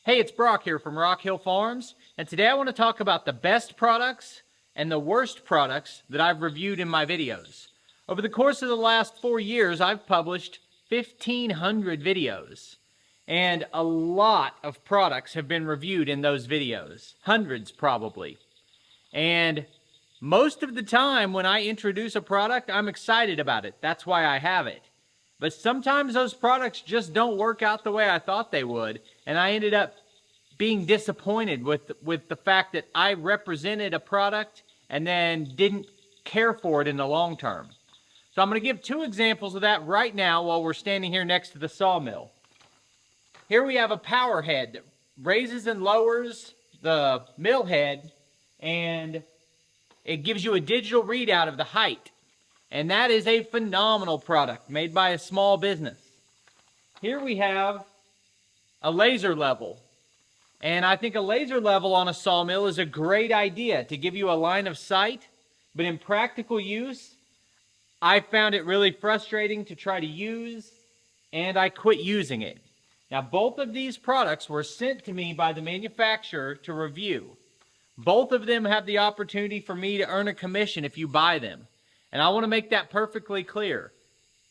Hey, it's Brock here from Rockhill Farms, and today I want to talk about the best products and the worst products that I've reviewed in my videos. Over the course of the last 4 years, I've published 1,500 videos, and a lot of products have been reviewed in those videos, hundreds probably. And most of the time when I introduce a product, I'm excited about it. That's why I have it. But sometimes those products just don't work out the way I thought they would, and I ended up being disappointed with the fact that I represented a product and then didn't care for it in the long term. So I'm going to give 2 examples of that right now while we're standing here next to the sawmill. Here we have a power head that raises and lowers the mill head, and it gives you a digital readout of the height. And that is a phenomenal product made by a small business. Here we have a laser level. And I think a laser level on a sawmill is a great idea to give you a line of sight. But in practical use, I found it really frustrating to try to use, and I quit using it. Now, both of these products were sent to me by the manufacturer to review. Both of them have the opportunity for me to earn a commission if you buy them. And I want to make that perfectly clear.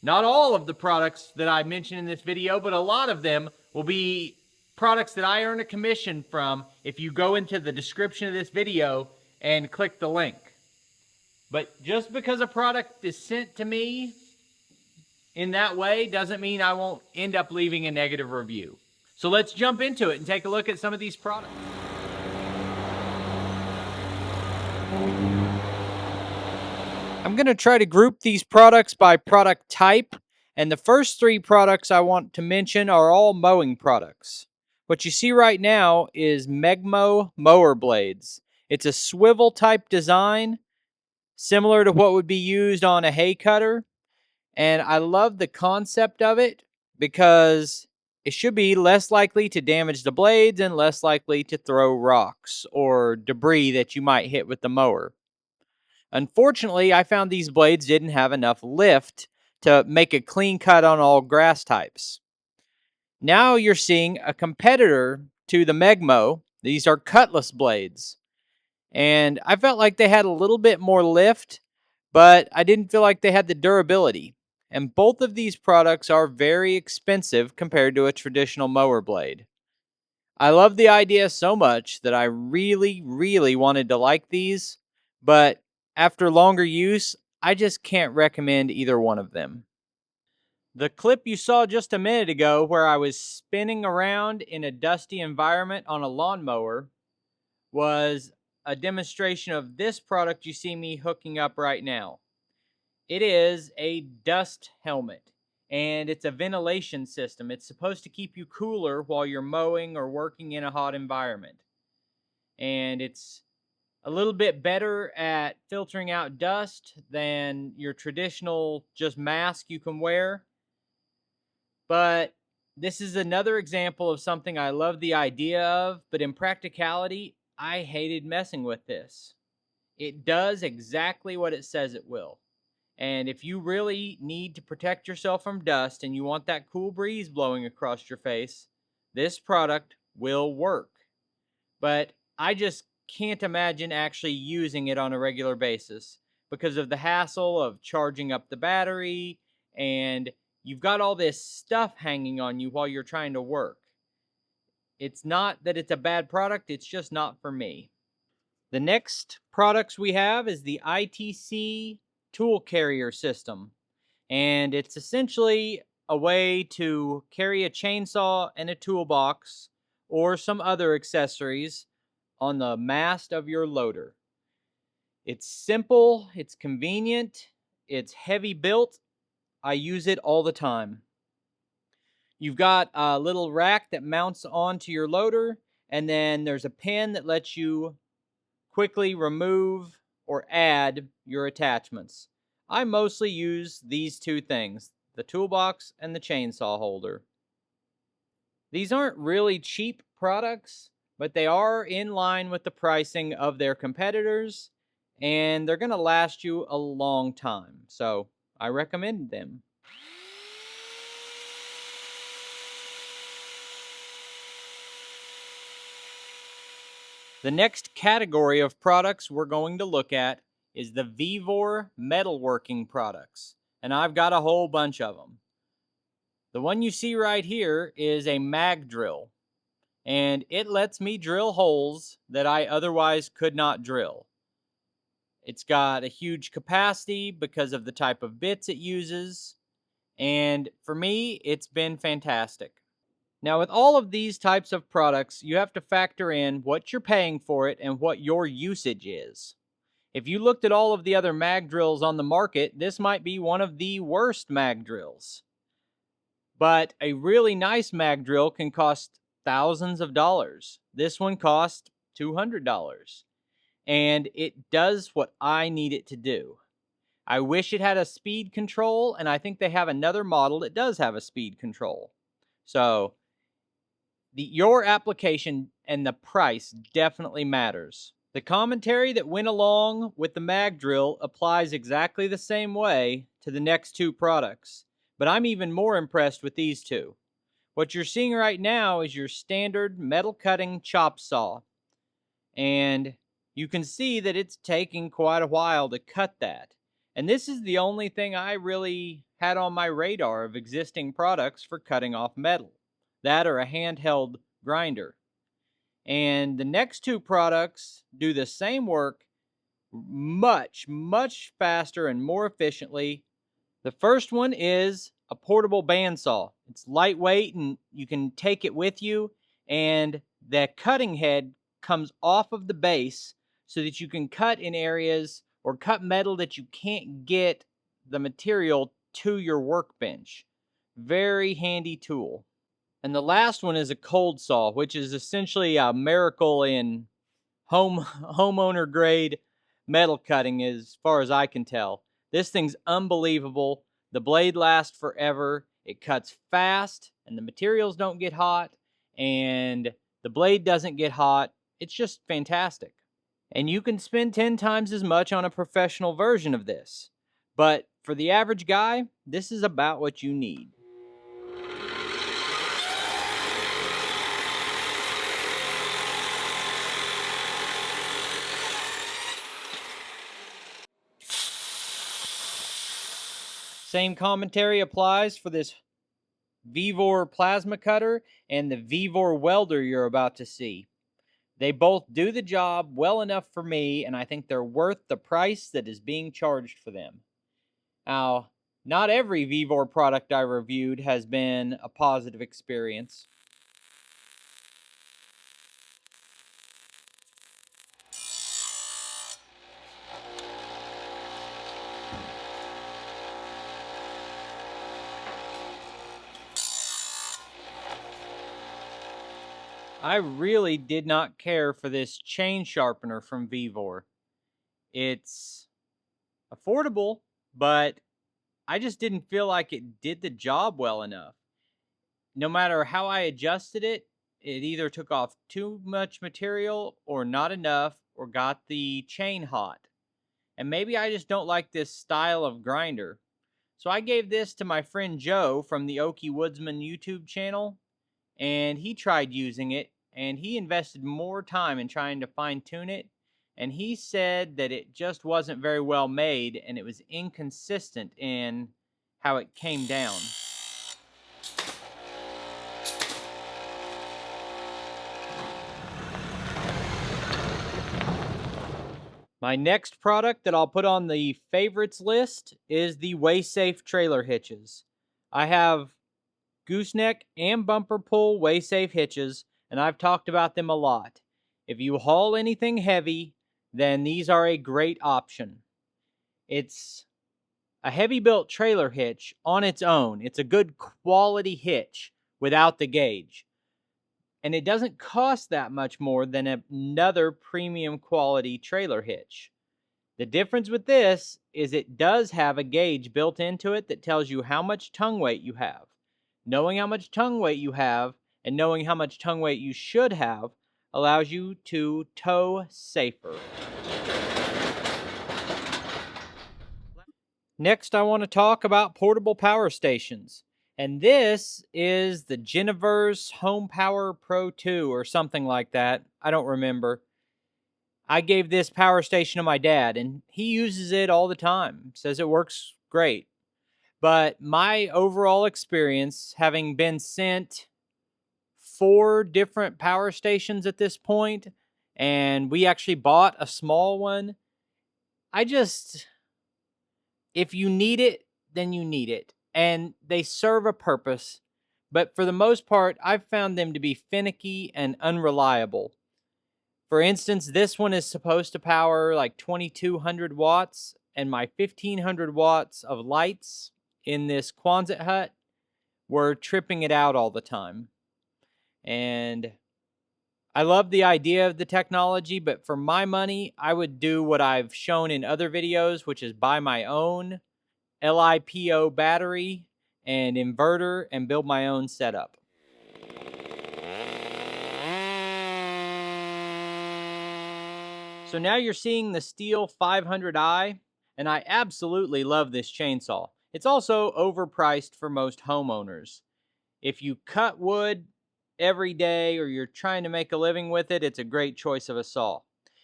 Not all of the products that I mentioned in this video, but a lot of them will be products that I earn a commission from if you go into the description of this video and click the link. But just because a product is sent to me in that way doesn't mean I won't end up leaving a negative review. So let's jump into it and take a look at some of these products. I'm going to try to group these products by product type, and the first 3 products I want to mention are all mowing products. What you see right now is Megmo mower blades. It's a swivel type design, similar to what would be used on a hay cutter, and I love the concept of it because it should be less likely to damage the blades and less likely to throw rocks or debris that you might hit with the mower. Unfortunately, I found these blades didn't have enough lift to make a clean cut on all grass types. Now you're seeing a competitor to the Megmo. These are cutlass blades. And I felt like they had a little bit more lift, but I didn't feel like they had the durability. And both of these products are very expensive compared to a traditional mower blade. I love the idea so much that I really wanted to like these, but after longer use, I just can't recommend either one of them. The clip you saw just a minute ago where I was spinning around in a dusty environment on a lawnmower was a demonstration of this product you see me hooking up right now. It is a dust helmet, and it's a ventilation system. It's supposed to keep you cooler while you're mowing or working in a hot environment. And it's a little bit better at filtering out dust than your traditional just mask you can wear. But this is another example of something I love the idea of, but in practicality, I hated messing with this. It does exactly what it says it will. And if you really need to protect yourself from dust and you want that cool breeze blowing across your face, this product will work. But I just can't imagine actually using it on a regular basis because of the hassle of charging up the battery, and you've got all this stuff hanging on you while you're trying to work. It's not that it's a bad product, it's just not for me. The next products we have is the ITC tool carrier system, and it's essentially a way to carry a chainsaw and a toolbox or some other accessories on the mast of your loader. It's simple, it's convenient, it's heavy built. I use it all the time. You've got a little rack that mounts onto your loader, and then there's a pin that lets you quickly remove or add your attachments. I mostly use these 2 things, the toolbox and the chainsaw holder. These aren't really cheap products, but they are in line with the pricing of their competitors, and they're going to last you a long time. So I recommend them. The next category of products we're going to look at is the Vevor metalworking products, and I've got a whole bunch of them. The one you see right here is a mag drill, and it lets me drill holes that I otherwise could not drill. It's got a huge capacity because of the type of bits it uses, and for me, it's been fantastic. Now, with all of these types of products, you have to factor in what you're paying for it and what your usage is. If you looked at all of the other mag drills on the market, this might be one of the worst mag drills. But a really nice mag drill can cost thousands of dollars. This one cost $200. And it does what I need it to do. I wish it had a speed control, and I think they have another model that does have a speed control. So your application and the price definitely matters. The commentary that went along with the mag drill applies exactly the same way to the next two products, but I'm even more impressed with these two. What you're seeing right now is your standard metal cutting chop saw, and you can see that it's taking quite a while to cut that. And this is the only thing I really had on my radar of existing products for cutting off metal. That or a handheld grinder. And the next two products do the same work much, much faster and more efficiently. The first one is a portable bandsaw. It's lightweight and you can take it with you, and the cutting head comes off of the base so that you can cut in areas or cut metal that you can't get the material to your workbench. Very handy tool. And the last one is a cold saw, which is essentially a miracle in homeowner grade metal cutting as far as I can tell. This thing's unbelievable. The blade lasts forever. It cuts fast and the materials don't get hot and the blade doesn't get hot. It's just fantastic. And you can spend 10 times as much on a professional version of this. But for the average guy, this is about what you need. Same commentary applies for this Vevor plasma cutter and the Vevor welder you're about to see. They both do the job well enough for me, and I think they're worth the price that is being charged for them. Now, not every Vevor product I reviewed has been a positive experience. I really did not care for this chain sharpener from Vevor. It's affordable, but I just didn't feel like it did the job well enough. No matter how I adjusted it, it either took off too much material or not enough or got the chain hot. And maybe I just don't like this style of grinder. So I gave this to my friend Joe from the Okie Woodsman YouTube channel, and he tried using it, and he invested more time in trying to fine tune it, and he said that it just wasn't very well made and it was inconsistent in how it came down. My next product that I'll put on the favorites list is the WaySafe trailer hitches. I have gooseneck and bumper pull WaySafe hitches, and I've talked about them a lot. If you haul anything heavy, then these are a great option. It's a heavy built trailer hitch on its own. It's a good quality hitch without the gauge. And it doesn't cost that much more than another premium quality trailer hitch. The difference with this is it does have a gauge built into it that tells you how much tongue weight you have. Knowing how much tongue weight you have and knowing how much tongue weight you should have allows you to tow safer. Next, I want to talk about portable power stations. And this is the Jennifer's Home Power Pro 2 or something like that. I don't remember. I gave this power station to my dad, and he uses it all the time. Says it works great. But my overall experience, having been sent 4 different power stations at this point, and we actually bought a small one, if you need it, then you need it. And they serve a purpose. But for the most part, I've found them to be finicky and unreliable. For instance, this one is supposed to power like 2200 watts, and my 1500 watts of lights in this Quonset hut were tripping it out all the time. And I love the idea of the technology, but for my money, I would do what I've shown in other videos, which is buy my own LiPo battery and inverter and build my own setup. So now you're seeing the Stihl 500i, and I absolutely love this chainsaw. It's also overpriced for most homeowners. If you cut wood every day or you're trying to make a living with it, it's a great choice of a saw.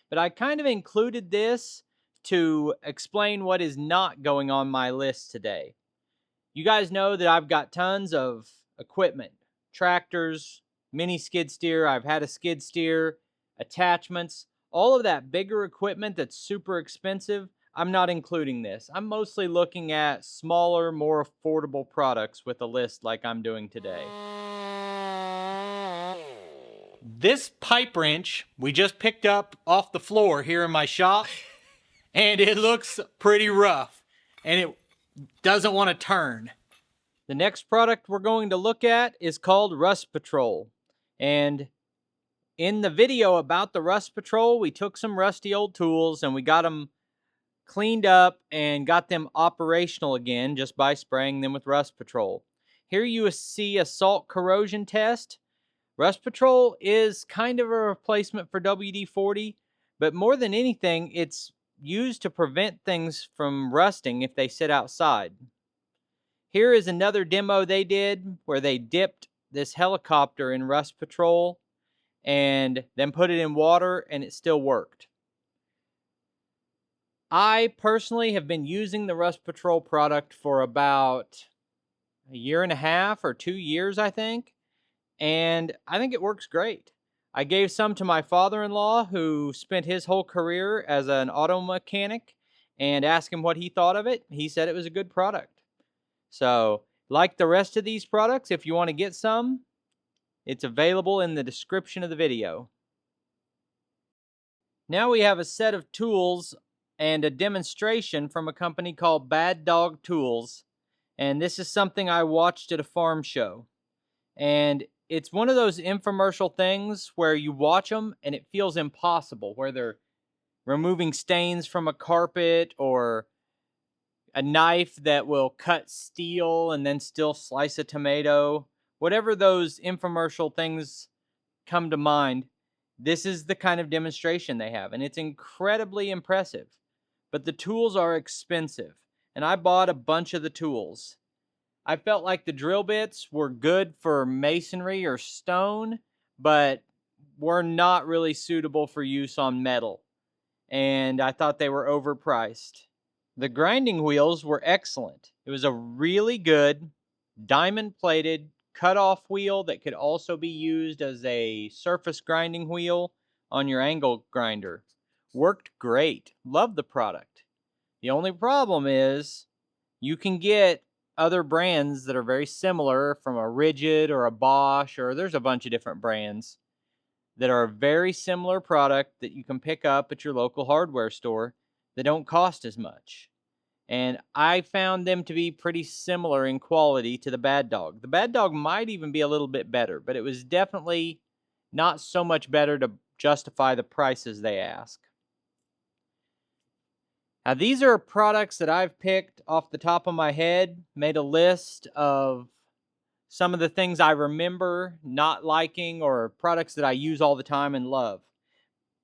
But I kind of included this to explain what is not going on my list today. You guys know that I've got tons of equipment, tractors, mini skid steer. I've had a skid steer, attachments, all of that bigger equipment that's super expensive. I'm not including this. I'm mostly looking at smaller, more affordable products with a list like I'm doing today. This pipe wrench we just picked up off the floor here in my shop, and it looks pretty rough, and it doesn't want to turn. The next product we're going to look at is called Rust Patrol. And in the video about the Rust Patrol, we took some rusty old tools and we got them cleaned up and got them operational again just by spraying them with Rust Patrol. Here you see a salt corrosion test. Rust Patrol is kind of a replacement for WD-40, but more than anything, it's used to prevent things from rusting if they sit outside. Here is another demo they did where they dipped this helicopter in Rust Patrol and then put it in water, and it still worked. I personally have been using the Rust Patrol product for about a year and a half or 2 years, I think, and I think it works great. I gave some to my father-in-law, who spent his whole career as an auto mechanic, and asked him what he thought of it. He said it was a good product. So, like the rest of these products, if you want to get some, it's available in the description of the video. Now we have a set of tools and a demonstration from a company called Bad Dog Tools. And this is something I watched at a farm show. And it's one of those infomercial things where you watch them and it feels impossible, where they're removing stains from a carpet, or a knife that will cut steel and then still slice a tomato. Whatever those infomercial things come to mind, this is the kind of demonstration they have, and it's incredibly impressive. But the tools are expensive, and I bought a bunch of the tools. I felt like the drill bits were good for masonry or stone, but were not really suitable for use on metal, and I thought they were overpriced. The grinding wheels were excellent. It was a really good diamond-plated cut-off wheel that could also be used as a surface grinding wheel on your angle grinder. Worked great. Loved the product. The only problem is you can get other brands that are very similar from a Rigid or a Bosch, or there's a bunch of different brands that are a very similar product that you can pick up at your local hardware store that don't cost as much. And I found them to be pretty similar in quality to the Bad Dog. The Bad Dog might even be a little bit better, but it was definitely not so much better to justify the prices they ask. Now, these are products that I've picked off the top of my head, made a list of some of the things I remember not liking, or products that I use all the time and love.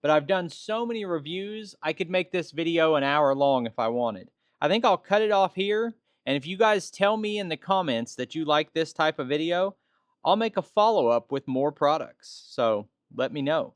But I've done so many reviews, I could make this video an hour long if I wanted. I think I'll cut it off here, and if you guys tell me in the comments that you like this type of video, I'll make a follow-up with more products, so let me know.